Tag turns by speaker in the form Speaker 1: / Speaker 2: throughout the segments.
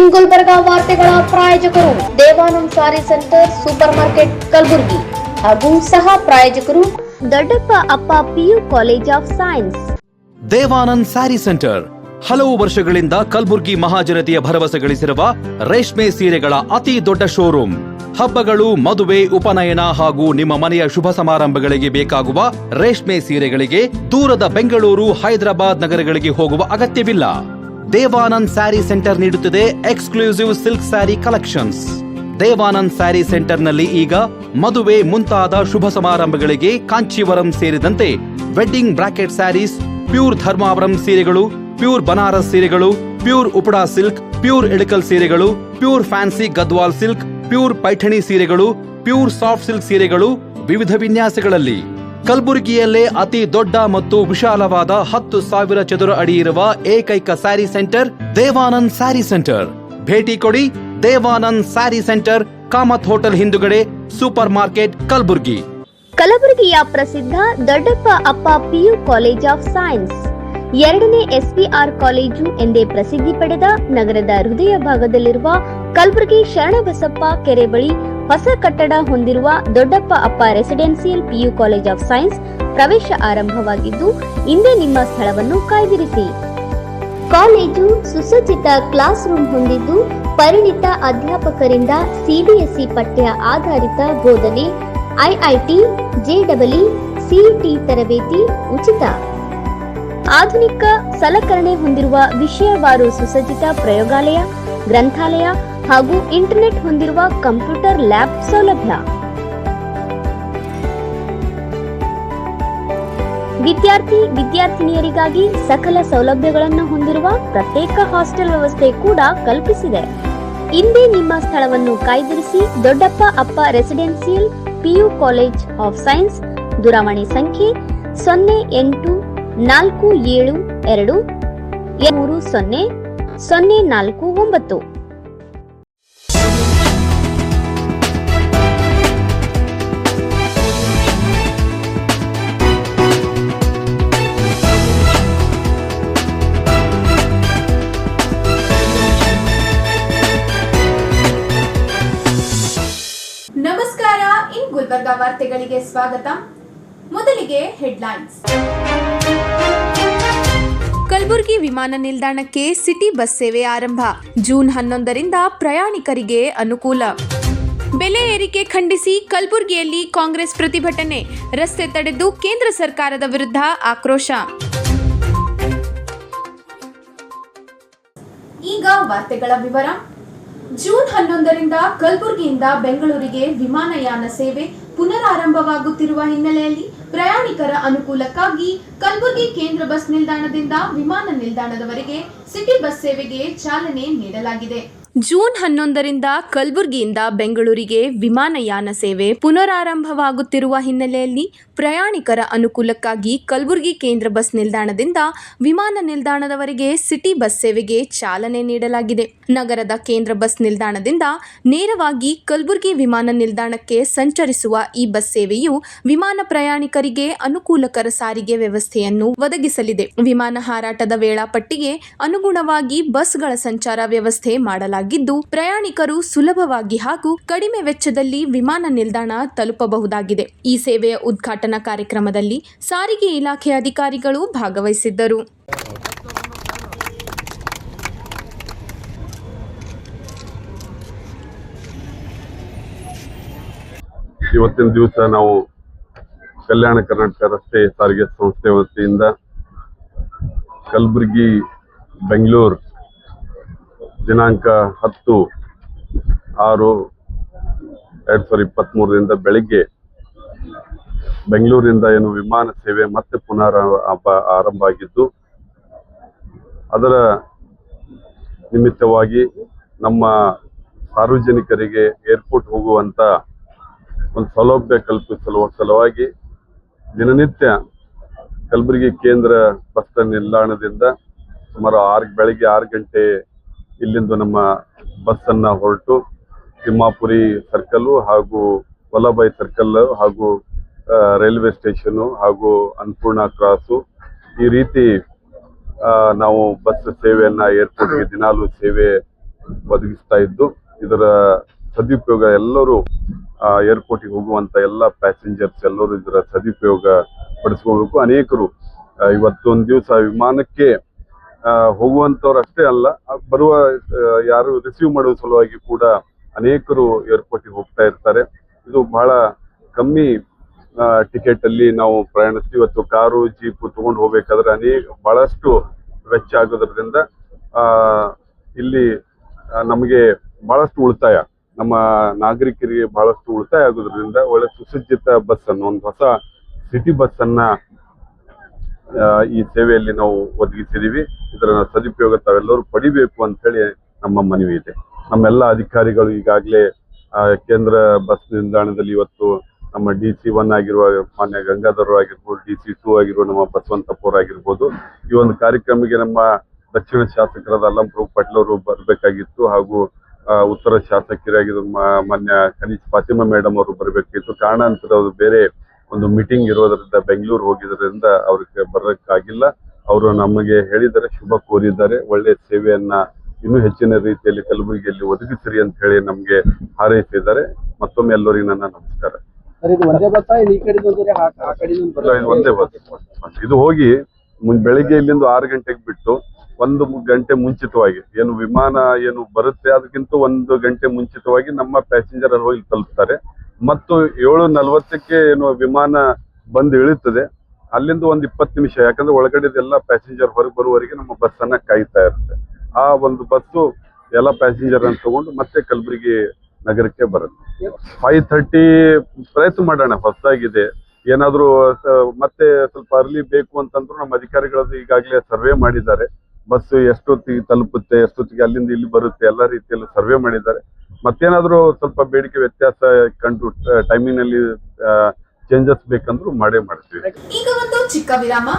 Speaker 1: ಇನ್ ಗುಲ್ಬರ್ಗಾ ವಾರ್ತೆಗಳ ಪ್ರಾಯೋಜಕರು ದೇವಾನಂದ್ ಸಾರಿ centre super market Kalaburagi ಹಾಗೂ ಸಹ ಪ್ರಾಯೋಜಕರು ದೊಡ್ಡಪ್ಪ ಅಪ್ಪ PU college of science.
Speaker 2: Devanand sari centre ಹಲವು ವರ್ಷಗಳಿಂದ ಕಲಬುರಗಿ ಮಹಾಜನತೆಯ ಭರವಸೆ ಗಳಿಸಿರುವ ರೇಷ್ಮೆ ಸೀರೆಗಳ ಅತಿ ದೊಡ್ಡ ಶೋರೂಮ್. ಹಬ್ಬಗಳು, ಮದುವೆ, ಉಪನಯನ ಹಾಗೂ ನಿಮ್ಮ ಮನೆಯ ಶುಭ ಸಮಾರಂಭಗಳಿಗೆ ಬೇಕಾಗುವ ರೇಷ್ಮೆ ಸೀರೆಗಳಿಗೆ ದೂರದ ಬೆಂಗಳೂರು, ಹೈದರಾಬಾದ್ ನಗರಗಳಿಗೆ ಹೋಗುವ ಅಗತ್ಯವಿಲ್ಲ. ದೇವಾನಂದ್ ಸ್ಯಾರಿ ಸೆಂಟರ್ ನೀಡುತ್ತದೆ exclusive silk sari collections. Devanand sari ಸೆಂಟರ್ನಲ್ಲಿ ಈಗ ಮದುವೆ ಮುಂತಾದ ಶುಭ ಸಮಾರಂಭಗಳಿಗೆ ಕಾಂಚೀವರಂ ಸೇರಿದಂತೆ wedding brocade saris, pure Dharmavaram ಸೀರೆಗಳು, ಪ್ಯೂರ್ ಬನಾರಸ್ ಸೀರೆಗಳು, pure Uppada silk, pure Ilkal ಸೀರೆಗಳು, pure fancy Gadwal silk, pure Paithani ಸೀರೆಗಳು, ಪ್ಯೂರ್ ಸಾಫ್ಟ್ ಸಿಲ್ಕ್ ಸೀರೆಗಳು ವಿವಿಧ ವಿನ್ಯಾಸಗಳಲ್ಲಿ. ಕಲಬುರಗಿಯಲ್ಲೇ ಅತಿ ದೊಡ್ಡ ಮತ್ತು ವಿಶಾಲವಾದ 10,000 ಚದುರ ಅಡಿ ಇರುವ ಏಕೈಕ ಸ್ಯಾರಿ ಸೆಂಟರ್ ದೇವಾನಂದ್ ಸ್ಯಾರಿ ಸೆಂಟರ್. ಭೇಟಿ ಕೊಡಿ. ದೇವಾನಂದ್ ಸ್ಯಾರಿ ಸೆಂಟರ್, ಕಾಮತ್ ಹೋಟೆಲ್ ಹಿಂದುಗಡೆ, ಸೂಪರ್ ಮಾರ್ಕೆಟ್, ಕಲಬುರಗಿ.
Speaker 1: ಕಲಬುರಗಿಯ ಪ್ರಸಿದ್ಧ ದೊಡ್ಡಪ್ಪ ಅಪ್ಪ ಪಿಯು ಕಾಲೇಜ್ ಆಫ್ ಸೈನ್ಸ್ 2ನೇ SPR ಕಾಲೇಜು ಎಂದೇ ಪ್ರಸಿದ್ಧಿ ಪಡೆದ ನಗರದ ಹೃದಯ ಭಾಗದಲ್ಲಿರುವ ಕಲಬುರಗಿ ಶರಣಬಸಪ್ಪ ಕೆರೆ ಬಳಿ ಹೊಸ ಕಟ್ಟಡ ಹೊಂದಿರುವ ದೊಡ್ಡಪ್ಪ ಅಪ್ಪ residential PU college of science ಪ್ರವೇಶ ಆರಂಭವಾಗಿದ್ದು, ಇಂದೇ ನಿಮ್ಮ ಸ್ಥಳವನ್ನು ಕಾಯ್ದಿರಿಸಿ. ಕಾಲೇಜು ಸುಸಜ್ಜಿತ ಕ್ಲಾಸ್ ರೂಮ್ ಹೊಂದಿದ್ದು, ಪರಿಣಿತ ಅಧ್ಯಾಪಕರಿಂದ CBSE ಪಠ್ಯ ಆಧಾರಿತ ಬೋಧನೆ, IIT, JEE, CET ತರಬೇತಿ ಉಚಿತ. ಆಧುನಿಕ ಸಲಕರಣೆ ಹೊಂದಿರುವ ವಿಷಯವಾರು ಸುಸಜ್ಜಿತ ಪ್ರಯೋಗಾಲಯ, ಗ್ರಂಥಾಲಯ ಹಾಗೂ ಇಂಟರ್ನೆಟ್ ಹೊಂದಿರುವ ಕಂಪ್ಯೂಟರ್ ಲ್ಯಾಬ್ ಸೌಲಭ್ಯ. ವಿದ್ಯಾರ್ಥಿನಿಯರಿಗಾಗಿ ಸಕಲ ಸೌಲಭ್ಯಗಳನ್ನು ಹೊಂದಿರುವ ಪ್ರತ್ಯೇಕ ಹಾಸ್ಟೆಲ್ ವ್ಯವಸ್ಥೆ ಕೂಡ ಕಲ್ಪಿಸಿದೆ. ಇಂದೇ ನಿಮ್ಮ ಸ್ಥಳವನ್ನು ಕಾಯ್ದಿರಿಸಿ. ದೊಡ್ಡಪ್ಪ ಅಪ್ಪ residential PU college of science. ದೂರವಾಣಿ ಸಂಖ್ಯೆ 0842300049.
Speaker 3: ನಮಸ್ಕಾರ. ಇನ್ ಗುಲ್ಬರ್ಗಾ ವಾರ್ತೆಗಳಿಗೆ ಸ್ವಾಗತ. ಮೊದಲಿಗೆ ಹೆಡ್ಲೈನ್ಸ್. ಕಲಬುರಗಿ ವಿಮಾನ ನಿಲ್ದಾಣಕ್ಕೆ ಸಿಟಿ ಬಸ್ ಸೇವೆ ಆರಂಭ. ಜೂನ್ 11ರಿಂದ ಪ್ರಯಾಣಿಕರಿಗೆ ಅನುಕೂಲ. ಬೆಲೆ ಏರಿಕೆ ಖಂಡಿಸಿ ಕಲಬುರಗಿಯಲ್ಲಿ ಕಾಂಗ್ರೆಸ್ ಪ್ರತಿಭಟನೆ. ರಸ್ತೆ ತಡೆದು ಕೇಂದ್ರ ಸರ್ಕಾರದ ವಿರುದ್ಧ ಆಕ್ರೋಶ. ಈಗ ವಾರ್ತೆಗಳ ವಿವರ. ಜೂನ್ 11ರಿಂದ ಕಲಬುರಗಿಯಿಂದ ಬೆಂಗಳೂರಿಗೆ ವಿಮಾನಯಾನ ಸೇವೆ ಪುನರಾರಂಭವಾಗುತ್ತಿರುವ ಹಿನ್ನೆಲೆಯಲ್ಲಿ ಪ್ರಯಾಣಿಕರ ಅನುಕೂಲಕ್ಕಾಗಿ ಕಲಬುರಗಿ ಕೇಂದ್ರ ಬಸ್ ನಿಲ್ದಾಣದಿಂದ ವಿಮಾನ ನಿಲ್ದಾಣದವರೆಗೆ ಸಿಟಿ ಬಸ್ ಸೇವೆಗೆ ಚಾಲನೆ ನೀಡಲಾಗಿದೆ. ಜೂನ್ 11ರಿಂದ ಕಲಬುರಗಿಯಿಂದ ಬೆಂಗಳೂರಿಗೆ ವಿಮಾನಯಾನ ಸೇವೆ ಪುನರಾರಂಭವಾಗುತ್ತಿರುವ ಹಿನ್ನೆಲೆಯಲ್ಲಿ ಪ್ರಯಾಣಿಕರ ಅನುಕೂಲಕ್ಕಾಗಿ ಕಲಬುರಗಿ ಕೇಂದ್ರ ಬಸ್ ನಿಲ್ದಾಣದಿಂದ ವಿಮಾನ ನಿಲ್ದಾಣದವರೆಗೆ ಸಿಟಿ ಬಸ್ ಸೇವೆಗೆ ಚಾಲನೆ ನೀಡಲಾಗಿದೆ. ನಗರದ ಕೇಂದ್ರ ಬಸ್ ನಿಲ್ದಾಣದಿಂದ ನೇರವಾಗಿ ಕಲಬುರಗಿ ವಿಮಾನ ನಿಲ್ದಾಣಕ್ಕೆ ಸಂಚರಿಸುವ ಈ ಬಸ್ ಸೇವೆಯು ವಿಮಾನ ಪ್ರಯಾಣಿಕರಿಗೆ ಅನುಕೂಲಕರ ಸಾರಿಗೆ ವ್ಯವಸ್ಥೆಯನ್ನು ಒದಗಿಸಲಿದೆ. ವಿಮಾನ ಹಾರಾಟದ ವೇಳಾಪಟ್ಟಿಗೆ ಅನುಗುಣವಾಗಿ ಬಸ್ಗಳ ಸಂಚಾರ ವ್ಯವಸ್ಥೆ ಮಾಡಲಾಗಿದ್ದು, ಪ್ರಯಾಣಿಕರು ಸುಲಭವಾಗಿ ಹಾಗೂ ಕಡಿಮೆ ವೆಚ್ಚದಲ್ಲಿ ವಿಮಾನ ನಿಲ್ದಾಣ ತಲುಪಬಹುದಾಗಿದೆ. ಈ ಸೇವೆಯ ಉದ್ಘಾಟನಾ ಕಾರ್ಯಕ್ರಮದಲ್ಲಿ ಸಾರಿಗೆ ಇಲಾಖೆ ಅಧಿಕಾರಿಗಳು ಭಾಗವಹಿಸಿದ್ದರು.
Speaker 4: ಇವತ್ತಿನ ದಿವಸ ನಾವು ಕಲ್ಯಾಣ ಕರ್ನಾಟಕ ರಸ್ತೆ ಸಾರಿಗೆ ಸಂಸ್ಥೆ ವತಿಯಿಂದ ಕಲಬುರಗಿ ಬೆಂಗಳೂರು ದಿನಾಂಕ 10/6/2023ರಿಂದ ಬೆಳಿಗ್ಗೆ ಬೆಂಗಳೂರಿನಿಂದ ಏನು ವಿಮಾನ ಸೇವೆ ಮತ್ತೆ ಪುನರ್ ಆರಂಭ ಆಗಿದ್ದು, ಅದರ ನಿಮಿತ್ತವಾಗಿ ನಮ್ಮ ಸಾರ್ವಜನಿಕರಿಗೆ ಏರ್ಪೋರ್ಟ್ ಹೋಗುವಂತ ಒಂದು ಸೌಲಭ್ಯ ಕಲ್ಪಿಸಲು ಸಲುವಾಗಿ ದಿನನಿತ್ಯ ಕಲಬುರಗಿ ಕೇಂದ್ರ ಬಸ್ ನಿಲ್ದಾಣದಿಂದ ಸುಮಾರು ಬೆಳಿಗ್ಗೆ 6 ಗಂಟೆ ಇಲ್ಲಿಂದ ನಮ್ಮ ಬಸ್ಸನ್ನು ಹೊರಟು ತಿಮ್ಮಾಪುರಿ ಸರ್ಕಲ್ ಹಾಗೂ ವಲ್ಲಭಾಯಿ ಸರ್ಕಲ್ ಹಾಗೂ ರೈಲ್ವೆ ಸ್ಟೇಷನ್ ಹಾಗೂ ಅನ್ನಪೂರ್ಣ ಕ್ರಾಸು ಈ ರೀತಿ ನಾವು ಬಸ್ ಸೇವೆಯನ್ನ ಏರ್ಪೋರ್ಟ್ಗೆ ದಿನಾಲೂ ಸೇವೆ ಒದಗಿಸ್ತಾ ಇದ್ದು, ಇದರ ಸದುಪಯೋಗ ಎಲ್ಲರೂ ಏರ್ಪೋರ್ಟಿಗೆ ಹೋಗುವಂತ ಎಲ್ಲ ಪ್ಯಾಸೆಂಜರ್ಸ್ ಎಲ್ಲರೂ ಇದರ ಸದುಪಯೋಗ ಪಡಿಸ್ಕೋಬೇಕು. ಅನೇಕರು ಇವತ್ತೊಂದು ದಿವಸ ವಿಮಾನಕ್ಕೆ ಹೋಗುವಂತವ್ರು ಅಷ್ಟೇ ಅಲ್ಲ, ಬರುವ ಯಾರು ರಿಸೀವ್ ಮಾಡುವ ಸಲುವಾಗಿ ಕೂಡ ಅನೇಕರು ಏರ್ಪೋರ್ಟಿಗೆ ಹೋಗ್ತಾ ಇರ್ತಾರೆ. ಇದು ಬಹಳ ಕಮ್ಮಿ ಟಿಕೆಟ್ ಅಲ್ಲಿ ನಾವು ಪ್ರಯಾಣಿಸ್ತೀವಿ. ಇವತ್ತು ಕಾರು ಜೀಪು ತಗೊಂಡು ಹೋಗ್ಬೇಕಾದ್ರೆ ಬಹಳಷ್ಟು ವೆಚ್ಚ ಆಗೋದ್ರಿಂದ ಇಲ್ಲಿ ನಮಗೆ ಬಹಳಷ್ಟು ಉಳಿತಾಯ, ನಮ್ಮ ನಾಗರಿಕರಿಗೆ ಬಹಳಷ್ಟು ಉಳಿತಾಯ ಆಗೋದ್ರಿಂದ ಒಳ್ಳೆ ಸುಸಜ್ಜಿತ ಬಸ್ ಅನ್ನು, ಒಂದು ಹೊಸ ಸಿಟಿ ಬಸ್ ಅನ್ನ ಈ ಸೇವೆಯಲ್ಲಿ ನಾವು ಒದಗಿಸಿದೀವಿ. ಇದರ ಸದುಪಯೋಗ ತಾವೆಲ್ಲರೂ ಪಡಿಬೇಕು ಅಂತ ಹೇಳಿ ನಮ್ಮ ಮನವಿ ಇದೆ. ನಮ್ಮೆಲ್ಲ ಅಧಿಕಾರಿಗಳು ಈಗಾಗಲೇ ಕೇಂದ್ರ ಬಸ್ ನಿಲ್ದಾಣದಲ್ಲಿ ಇವತ್ತು ನಮ್ಮ DC1 ಆಗಿರುವ ಮಾನ್ಯ ಗಂಗಾಧರ್ ಆಗಿರ್ಬೋದು, DC2 ಆಗಿರುವ ನಮ್ಮ ಬಸವಂತಪ್ಪ ಆಗಿರ್ಬೋದು, ಈ ಒಂದು ಕಾರ್ಯಕ್ರಮಕ್ಕೆ ನಮ್ಮ ದಕ್ಷಿಣ ಶಾಸಕರಾದ ಅಲ್ಲಂಪ್ರಭು ಪಾಟೀಲ್ ಅವರು ಬರಬೇಕಾಗಿತ್ತು, ಹಾಗೂ ಉತ್ತರ ಶಾಸಕರಾಗಿದ್ದ ಮಾನ್ಯ ಕನೀಶ್ ಫಾತಿಮಾ ಮೇಡಮ್ ಅವರು ಬರಬೇಕಿತ್ತು. ಕಾರಣಾಂತರ ಅವರು ಬೇರೆ ಒಂದು ಮೀಟಿಂಗ್ ಇರೋದ್ರಿಂದ ಬೆಂಗಳೂರು ಹೋಗಿದ್ರಿಂದ ಅವ್ರಿಗೆ ಬರೋಕ್ಕಾಗಿಲ್ಲ. ಅವರು ನಮಗೆ ಹೇಳಿದ್ದಾರೆ, ಶುಭ ಕೋರಿದ್ದಾರೆ, ಒಳ್ಳೆ ಸೇವೆಯನ್ನ ಇನ್ನೂ ಹೆಚ್ಚಿನ ರೀತಿಯಲ್ಲಿ ಕಲಬುರಗಿಯಲ್ಲಿ ಒದಗಿಸಿರಿ ಅಂತ ಹೇಳಿ ನಮ್ಗೆ ಹಾರೈಸಿದ್ದಾರೆ. ಮತ್ತೊಮ್ಮೆ ಎಲ್ಲರಿಗೂ ನನ್ನ ನಮಸ್ಕಾರ. ಒಂದೇ ಬಸ್. ಇದು ಹೋಗಿ ಬೆಳಿಗ್ಗೆ ಇಲ್ಲಿಂದ 6 ಗಂಟೆಗೆ ಬಿಟ್ಟು 1 ಗಂಟೆ ಮುಂಚಿತವಾಗಿ ಏನು ವಿಮಾನ ಏನು ಬರುತ್ತೆ ಅದಕ್ಕಿಂತ 1 ಗಂಟೆ ಮುಂಚಿತವಾಗಿ ನಮ್ಮ ಪ್ಯಾಸೆಂಜರ್ ಹೋಗಿ ತಲುಪ್ತಾರೆ. ಮತ್ತು 7:40ಕ್ಕೆ ಏನು ವಿಮಾನ ಬಂದು ಇಳಿತದೆ, ಅಲ್ಲಿಂದ ಒಂದು 20 ನಿಮಿಷ, ಯಾಕಂದ್ರೆ ಒಳಗಡೆ ಎಲ್ಲ ಪ್ಯಾಸೆಂಜರ್ ಹೊರಗೆ ಬರುವವರೆಗೆ ನಮ್ಮ ಬಸ್ ಅನ್ನ ಕಾಯ್ತಾ ಇರುತ್ತೆ. ಆ ಒಂದು ಬಸ್ಸು ಎಲ್ಲ ಪ್ಯಾಸೆಂಜರ್ ಅನ್ನು ತಗೊಂಡು ಮತ್ತೆ ಕಲಬುರಗಿ ನಗರಕ್ಕೆ ಬರುತ್ತೆ. 5:30 ಪ್ರಯತ್ನ ಮಾಡೋಣ, ಹೊಸದಾಗಿದೆ. ಏನಾದ್ರೂ ಮತ್ತೆ ಸ್ವಲ್ಪ ಅರ್ಲಿ ಬೇಕು ಅಂತಂದ್ರು ನಮ್ಮ ಅಧಿಕಾರಿಗಳದ್ದು ಈಗಾಗಲೇ ಸರ್ವೆ ಮಾಡಿದ್ದಾರೆ. ಬಸ್ ಎಷ್ಟೊತ್ತಿಗೆ ತಲುಪುತ್ತೆ, ಎಷ್ಟೊತ್ತಿಗೆ ಅಲ್ಲಿಂದ ಇಲ್ಲಿ ಬರುತ್ತೆ, ಎಲ್ಲ ರೀತಿಯಲ್ಲಿ ಸರ್ವೆ ಮಾಡಿದ್ದಾರೆ. ಮತ್ತೇನಾದ್ರೂ ಸ್ವಲ್ಪ ಬೇಡಿಕೆ ವ್ಯತ್ಯಾಸ ಕಂಡು ಟೈಮಿಂಗ್ ನಲ್ಲಿ ಚೇಂಜಸ್ ಬೇಕಂದ್ರೂ ಮಾಡೇ ಮಾಡ್ತೀವಿ.
Speaker 3: ಈಗ ಒಂದು ಚಿಕ್ಕ ವಿರಾಮ.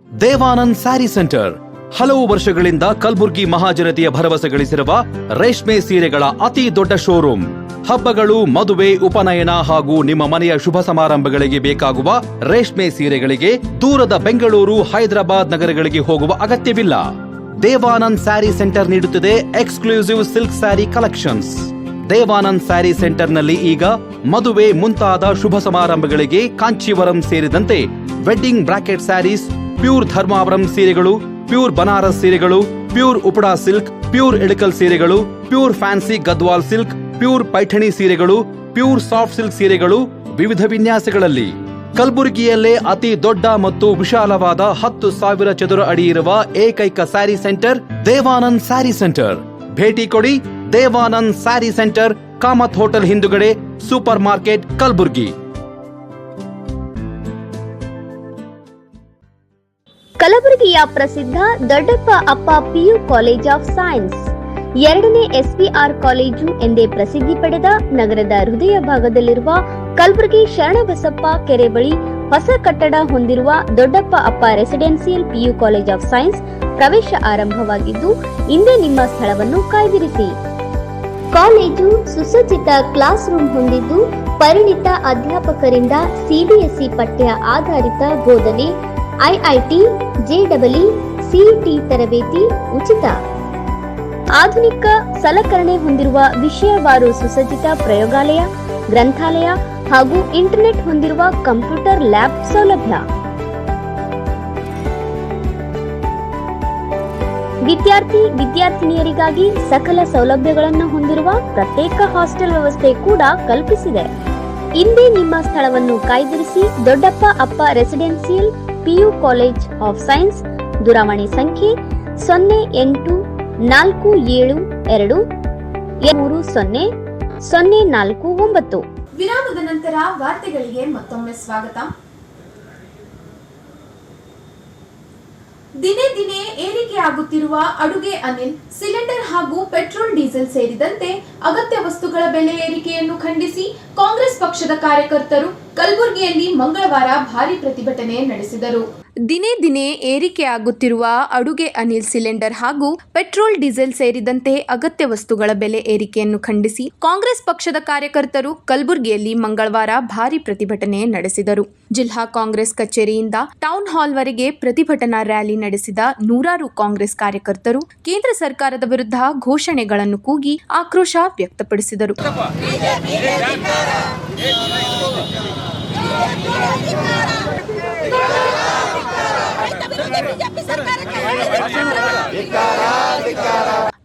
Speaker 2: ದೇವಾನಂದ್ ಸ್ಯಾರಿ ಸೆಂಟರ್ ಹಲವು ವರ್ಷಗಳಿಂದ ಕಲಬುರ್ಗಿ ಮಹಾಜನತೆಯ ಭರವಸೆ ಗಳಿಸಿರುವ ರೇಷ್ಮೆ ಸೀರೆಗಳ ಅತಿ ದೊಡ್ಡ ಶೋರೂಮ್. ಹಬ್ಬಗಳು, ಮದುವೆ, ಉಪನಯನ ಹಾಗೂ ನಿಮ್ಮ ಮನೆಯ ಶುಭ ಸಮಾರಂಭಗಳಿಗೆ ಬೇಕಾಗುವ ರೇಷ್ಮೆ ಸೀರೆಗಳಿಗೆ ದೂರದ ಬೆಂಗಳೂರು, ಹೈದರಾಬಾದ್ ನಗರಗಳಿಗೆ ಹೋಗುವ ಅಗತ್ಯವಿಲ್ಲ. ದೇವಾನಂದ್ ಸ್ಯಾರಿ ಸೆಂಟರ್ ನೀಡುತ್ತಿದೆ exclusive silk sari collections. Devanand sari centre ನಲ್ಲಿ ಈಗ ಮದುವೆ ಮುಂತಾದ ಶುಭ ಸಮಾರಂಭಗಳಿಗೆ ಕಾಂಚೀವರಂ ಸೇರಿದಂತೆ wedding brocade saris, pure Dharmavaram ಸೀರೆಗಳು, ಪ್ಯೂರ್ ಬನಾರಸ್ ಸೀರೆಗಳು, pure Uppada silk, pure Ilkal ಸೀರೆಗಳು, pure fancy Gadwal silk, pure Paithani ಸೀರೆಗಳು, ಪ್ಯೂರ್ ಸಾಫ್ಟ್ ಸಿಲ್ಕ್ ಸೀರೆಗಳು ವಿವಿಧ ವಿನ್ಯಾಸಗಳಲ್ಲಿ. ಕಲಬುರಗಿಯಲ್ಲೇ ಅತಿ ದೊಡ್ಡ ಮತ್ತು ವಿಶಾಲವಾದ 10,000 ಚದುರ ಅಡಿ ಇರುವ ಏಕೈಕ ಸ್ಯಾರಿ ಸೆಂಟರ್ ದೇವಾನಂದ್ ಸ್ಯಾರಿ ಸೆಂಟರ್. ಭೇಟಿ ಕೊಡಿ. ದೇವಾನಂದ್ ಸ್ಯಾರಿ ಸೆಂಟರ್, ಕಾಮತ್ ಹೋಟೆಲ್ ಹಿಂದುಗಡೆ, ಸೂಪರ್ ಮಾರ್ಕೆಟ್, ಕಲಬುರಗಿ.
Speaker 1: ಕಲಬುರಗಿಯ ಪ್ರಸಿದ್ಧ ದೊಡ್ಡಪ್ಪ ಅಪ್ಪ PU ಕಾಲೇಜ್ ಆಫ್ ಸೈನ್ಸ್ 2ನೇ SPR ಕಾಲೇಜು ಎಂದೇ ಪ್ರಸಿದ್ಧಿ ಪಡೆದ ನಗರದ ಹೃದಯ ಭಾಗದಲ್ಲಿರುವ ಕಲಬುರಗಿ ಶರಣಬಸಪ್ಪ ಕೆರೆ ಬಳಿ ಹೊಸ ಕಟ್ಟಡ ಹೊಂದಿರುವ ದೊಡ್ಡಪ್ಪ ಅಪ್ಪ residential PU college of science ಪ್ರವೇಶ ಆರಂಭವಾಗಿದ್ದು, ಇಂದೇ ನಿಮ್ಮ ಸ್ಥಳವನ್ನು ಕಾಯ್ದಿರಿಸಿ. ಕಾಲೇಜು ಸುಸಜ್ಜಿತ ಕ್ಲಾಸ್ ರೂಮ್ ಹೊಂದಿದ್ದು, ಪರಿಣಿತ ಅಧ್ಯಾಪಕರಿಂದ CBSE ಪಠ್ಯ ಆಧಾರಿತ ಬೋಧನೆ, IIT, JEE, CET ತರಬೇತಿ ಉಚಿತ. ಆಧುನಿಕ ಸಲಕರಣೆ ಹೊಂದಿರುವ ವಿಷಯವಾರು ಸುಸಜ್ಜಿತ ಪ್ರಯೋಗಾಲಯ, ಗ್ರಂಥಾಲಯ ಹಾಗೂ ಇಂಟರ್ನೆಟ್ ಹೊಂದಿರುವ ಕಂಪ್ಯೂಟರ್ ಲ್ಯಾಬ್ ಸೌಲಭ್ಯ. ವಿದ್ಯಾರ್ಥಿನಿಯರಿಗಾಗಿ ಸಕಲ ಸೌಲಭ್ಯಗಳನ್ನು ಹೊಂದಿರುವ ಪ್ರತ್ಯೇಕ ಹಾಸ್ಟೆಲ್ ವ್ಯವಸ್ಥೆ ಕೂಡ ಕಲ್ಪಿಸಿದೆ. ಇಂದೇ ನಿಮ್ಮ ಸ್ಥಳವನ್ನು ಕಾಯ್ದಿರಿಸಿ. ದೊಡ್ಡಪ್ಪ ಅಪ್ಪ residential PU college of science. ದೂರವಾಣಿ ಸಂಖ್ಯೆ 0847230049.
Speaker 3: ವಿರಾಮದ ನಂತರ ವಾರ್ತೆಗಳಿಗೆ ಮತ್ತೊಮ್ಮೆ ಸ್ವಾಗತ. ದಿನೇ ದಿನೇ ಏರಿಕೆಯಾಗುತ್ತಿರುವ ಅಡುಗೆ ಅನಿಲ್, ಸಿಲಿಂಡರ್ ಹಾಗೂ ಪೆಟ್ರೋಲ್, ಡೀಸೆಲ್ ಸೇರಿದಂತೆ ಅಗತ್ಯ ವಸ್ತುಗಳ ಬೆಲೆ ಏರಿಕೆಯನ್ನು ಖಂಡಿಸಿ ಕಾಂಗ್ರೆಸ್ ಪಕ್ಷದ ಕಾರ್ಯಕರ್ತರು ಕಲಬುರಗಿಯಲ್ಲಿ ಮಂಗಳವಾರ ಭಾರಿ ಪ್ರತಿಭಟನೆ ನಡೆಸಿದರು. ದಿನೇ ದಿನೇ ಏರಿಕೆಯಾಗುತ್ತಿರುವ ಅಡುಗೆ ಅನಿಲ್ ಸಿಲಿಂಡರ್ ಹಾಗೂ ಪೆಟ್ರೋಲ್ ಡೀಸೆಲ್ ಸೇರಿದಂತೆ ಅಗತ್ಯ ವಸ್ತುಗಳ ಬೆಲೆ ಏರಿಕೆಯನ್ನು ಖಂಡಿಸಿ ಕಾಂಗ್ರೆಸ್ ಪಕ್ಷದ ಕಾರ್ಯಕರ್ತರು ಕಲಬುರಗಿಯಲ್ಲಿ ಮಂಗಳವಾರ ಭಾರಿ ಪ್ರತಿಭಟನೆ ನಡೆಸಿದರು. ಜಿಲ್ಲಾ ಕಾಂಗ್ರೆಸ್ ಕಚೇರಿಯಿಂದ ಟೌನ್ ಹಾಲ್ವರೆಗೆ ಪ್ರತಿಭಟನಾ ರ್ಯಾಲಿ ನಡೆಸಿದ ನೂರಾರು ಕಾಂಗ್ರೆಸ್ ಕಾರ್ಯಕರ್ತರು ಕೇಂದ್ರ ಸರ್ಕಾರದ ವಿರುದ್ಧ ಘೋಷಣೆಗಳನ್ನು ಕೂಗಿ ಆಕ್ರೋಶ ವ್ಯಕ್ತಪಡಿಸಿದರು.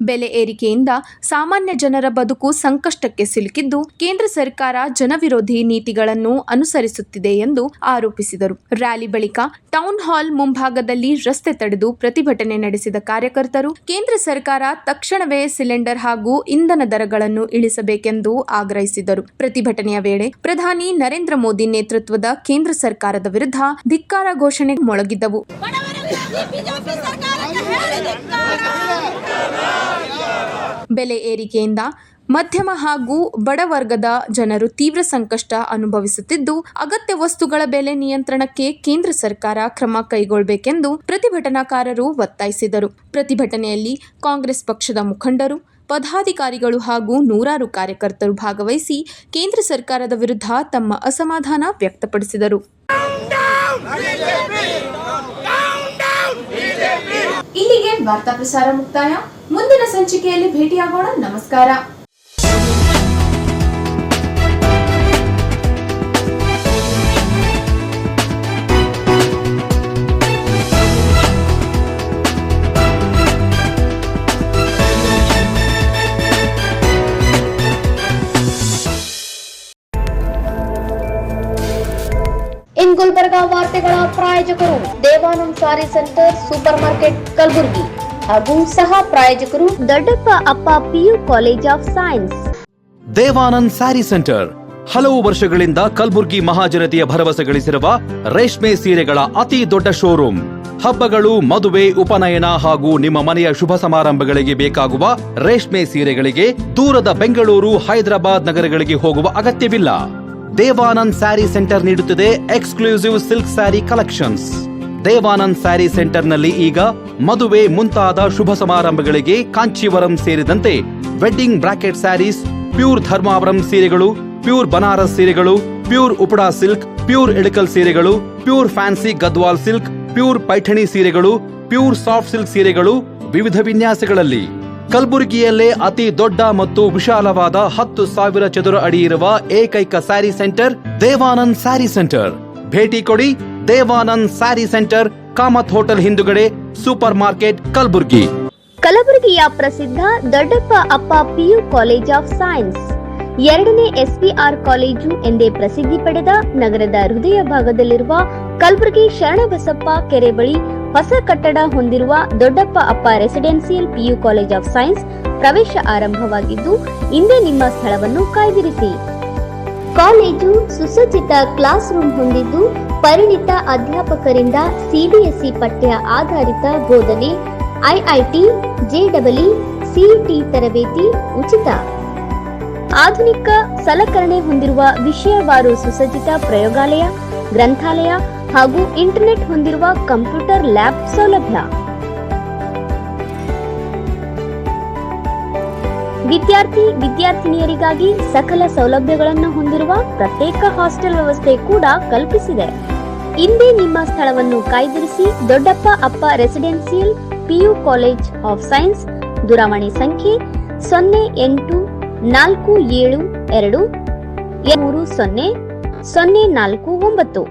Speaker 3: ಬೆಲೆ ಏರಿಕೆಯಿಂದ ಸಾಮಾನ್ಯ ಜನರ ಬದುಕು ಸಂಕಷ್ಟಕ್ಕೆ ಸಿಲುಕಿದ್ದು ಕೇಂದ್ರ ಸರ್ಕಾರ ಜನವಿರೋಧಿ ನೀತಿಗಳನ್ನು ಅನುಸರಿಸುತ್ತಿದೆ ಎಂದು ಆರೋಪಿಸಿದರು. ರ್ಯಾಲಿ ಬಳಿಕ ಟೌನ್ ಹಾಲ್ ಮುಂಭಾಗದಲ್ಲಿ ರಸ್ತೆ ತಡೆದು ಪ್ರತಿಭಟನೆ ನಡೆಸಿದ ಕಾರ್ಯಕರ್ತರು ಕೇಂದ್ರ ಸರ್ಕಾರ ತಕ್ಷಣವೇ ಸಿಲಿಂಡರ್ ಹಾಗೂ ಇಂಧನ ದರಗಳನ್ನು ಇಳಿಸಬೇಕೆಂದು ಆಗ್ರಹಿಸಿದರು. ಪ್ರತಿಭಟನೆಯ ವೇಳೆ ಪ್ರಧಾನಿ ನರೇಂದ್ರ ಮೋದಿ ನೇತೃತ್ವದ ಕೇಂದ್ರ ಸರ್ಕಾರದ ವಿರುದ್ಧ ಧಿಕ್ಕಾರ ಘೋಷಣೆ ಮೊಳಗಿದ್ದವು. ಬೆಲೆ ಏರಿಕೆಯಿಂದ ಮಧ್ಯಮ ಹಾಗೂ ಬಡವರ್ಗದ ಜನರು ತೀವ್ರ ಸಂಕಷ್ಟ ಅನುಭವಿಸುತ್ತಿದ್ದು ಅಗತ್ಯ ವಸ್ತುಗಳ ಬೆಲೆ ನಿಯಂತ್ರಣಕ್ಕೆ ಕೇಂದ್ರ ಸರ್ಕಾರ ಕ್ರಮ ಕೈಗೊಳ್ಳಬೇಕೆಂದು ಪ್ರತಿಭಟನಾಕಾರರು ಒತ್ತಾಯಿಸಿದರು. ಪ್ರತಿಭಟನೆಯಲ್ಲಿ ಕಾಂಗ್ರೆಸ್ ಪಕ್ಷದ ಮುಖಂಡರು, ಪದಾಧಿಕಾರಿಗಳು ಹಾಗೂ ನೂರಾರು ಕಾರ್ಯಕರ್ತರು ಭಾಗವಹಿಸಿ ಕೇಂದ್ರ ಸರ್ಕಾರದ ವಿರುದ್ಧ ತಮ್ಮ ಅಸಮಾಧಾನ ವ್ಯಕ್ತಪಡಿಸಿದರು. ಇಲ್ಲಿಗೆ ವಾರ್ತಾ ಪ್ರಸಾರ ಮುಕ್ತಾಯ. ಮುಂದಿನ ಸಂಚಿಕೆಯಲ್ಲಿ ಭೇಟಿಯಾಗೋಣ. ನಮಸ್ಕಾರ.
Speaker 1: ಇನ್ ಗುಲ್ಬರ್ಗಾ ವಾರ್ತೆಗಳ ಪ್ರಾಯೋಜಕರು ದೇವಾನಂದ್ ಸಾರಿ ಸೆಂಟರ್, ಸೂಪರ್ ಮಾರ್ಕೆಟ್, ಕಲಬುರಗಿ ಹಾಗೂ ಸಹ ಪ್ರಾಯೋಜಕರು ದೊಡ್ಡಪ್ಪ ಅಪ್ಪ PU college of science.
Speaker 2: Devanand sari centre ಹಲವು ವರ್ಷಗಳಿಂದ ಕಲಬುರ್ಗಿ ಮಹಾಜನತೆಯ ಭರವಸೆ ಗಳಿಸಿರುವ ರೇಷ್ಮೆ ಸೀರೆಗಳ ಅತಿ ದೊಡ್ಡ ಶೋರೂಮ್. ಹಬ್ಬಗಳು, ಮದುವೆ, ಉಪನಯನ ಹಾಗೂ ನಿಮ್ಮ ಮನೆಯ ಶುಭ ಸಮಾರಂಭಗಳಿಗೆ ಬೇಕಾಗುವ ರೇಷ್ಮೆ ಸೀರೆಗಳಿಗೆ ದೂರದ ಬೆಂಗಳೂರು, ಹೈದರಾಬಾದ್ ನಗರಗಳಿಗೆ ಹೋಗುವ ಅಗತ್ಯವಿಲ್ಲ. ದೇವಾನಂದ್ ಸ್ಯಾರಿ ಸೆಂಟರ್ ನೀಡುತ್ತಿದೆ exclusive silk sari collections. Devanand sari ಸೆಂಟರ್ನಲ್ಲಿ ಈಗ ಮದುವೆ ಮುಂತಾದ ಶುಭ ಸಮಾರಂಭಗಳಿಗೆ ಕಾಂಚೀವರಂ ಸೇರಿದಂತೆ wedding brocade saris, pure Dharmavaram ಸೀರೆಗಳು, ಪ್ಯೂರ್ ಬನಾರಸ್ ಸೀರೆಗಳು, pure Uppada silk, pure Ilkal ಸೀರೆಗಳು, pure fancy Gadwal silk, pure Paithani ಸೀರೆಗಳು, ಪ್ಯೂರ್ ಸಾಫ್ಟ್ ಸಿಲ್ಕ್ ಸೀರೆಗಳು ವಿವಿಧ ವಿನ್ಯಾಸಗಳಲ್ಲಿ. ಕಲಬುರಗಿಯಲ್ಲೇ ಅತಿ ದೊಡ್ಡ ಮತ್ತು ವಿಶಾಲವಾದ 10,000 ಚದುರ ಅಡಿ ಇರುವ ಏಕೈಕ ಸ್ಯಾರಿ ಸೆಂಟರ್ ದೇವಾನಂದ್ ಸ್ಯಾರಿ ಸೆಂಟರ್. ಭೇಟಿ ಕೊಡಿ. ದೇವಾನಂದ್ ಸ್ಯಾರಿ ಸೆಂಟರ್, ಕಾಮತ್ ಹೋಟೆಲ್ ಹಿಂದುಗಡೆ, ಸೂಪರ್ ಮಾರ್ಕೆಟ್, ಕಲಬುರಗಿ.
Speaker 1: ಕಲಬುರಗಿಯ ಪ್ರಸಿದ್ಧ ದೊಡ್ಡಪ್ಪ ಅಪ್ಪ ಪಿಯು ಕಾಲೇಜ್ ಆಫ್ ಸೈನ್ಸ್, 2ನೇ SPR ಕಾಲೇಜು ಎಂದೇ ಪ್ರಸಿದ್ಧಿ ಪಡೆದ ನಗರದ ಹೃದಯ ಭಾಗದಲ್ಲಿರುವ ಕಲಬುರಗಿ ಶರಣಬಸಪ್ಪ ಕೆರೆ ಬಳಿ ಹೊಸ ಕಟ್ಟಡ ಹೊಂದಿರುವ ದೊಡ್ಡಪ್ಪ ಅಪ್ಪ residential PU college of science ಪ್ರವೇಶ ಆರಂಭವಾಗಿದ್ದು ಇಂದೇ ನಿಮ್ಮ ಸ್ಥಳವನ್ನು ಕಾಯ್ದಿರಿಸಿ. ಕಾಲೇಜು ಸುಸಜ್ಜಿತ ಕ್ಲಾಸ್ ರೂಮ್ ಹೊಂದಿದ್ದು ಪರಿಣಿತ ಅಧ್ಯಾಪಕರಿಂದ CBSE ಪಠ್ಯ ಆಧಾರಿತ ಬೋಧನೆ, IIT, JEE, CET ತರಬೇತಿ ಉಚಿತ. ಆಧುನಿಕ ಸಲಕರಣೆ ಹೊಂದಿರುವ ವಿಷಯವಾರು ಸುಸಜ್ಜಿತ ಪ್ರಯೋಗಾಲಯ, ಗ್ರಂಥಾಲಯ ಹಾಗೂ ಇಂಟರ್ನೆಟ್ ಹೊಂದಿರುವ ಕಂಪ್ಯೂಟರ್ ಲ್ಯಾಬ್ ಸೌಲಭ್ಯ. ವಿದ್ಯಾರ್ಥಿನಿಯರಿಗಾಗಿ ಸಕಲ ಸೌಲಭ್ಯಗಳನ್ನು ಹೊಂದಿರುವ ಪ್ರತ್ಯೇಕ ಹಾಸ್ಟೆಲ್ ವ್ಯವಸ್ಥೆ ಕೂಡ ಕಲ್ಪಿಸಿದೆ. ಇಂದೇ ನಿಮ್ಮ ಸ್ಥಳವನ್ನು ಕಾಯ್ದಿರಿಸಿ. ದೊಡ್ಡಪ್ಪ ಅಪ್ಪ residential PU college of science. ದೂರವಾಣಿ ಸಂಖ್ಯೆ 0847230049.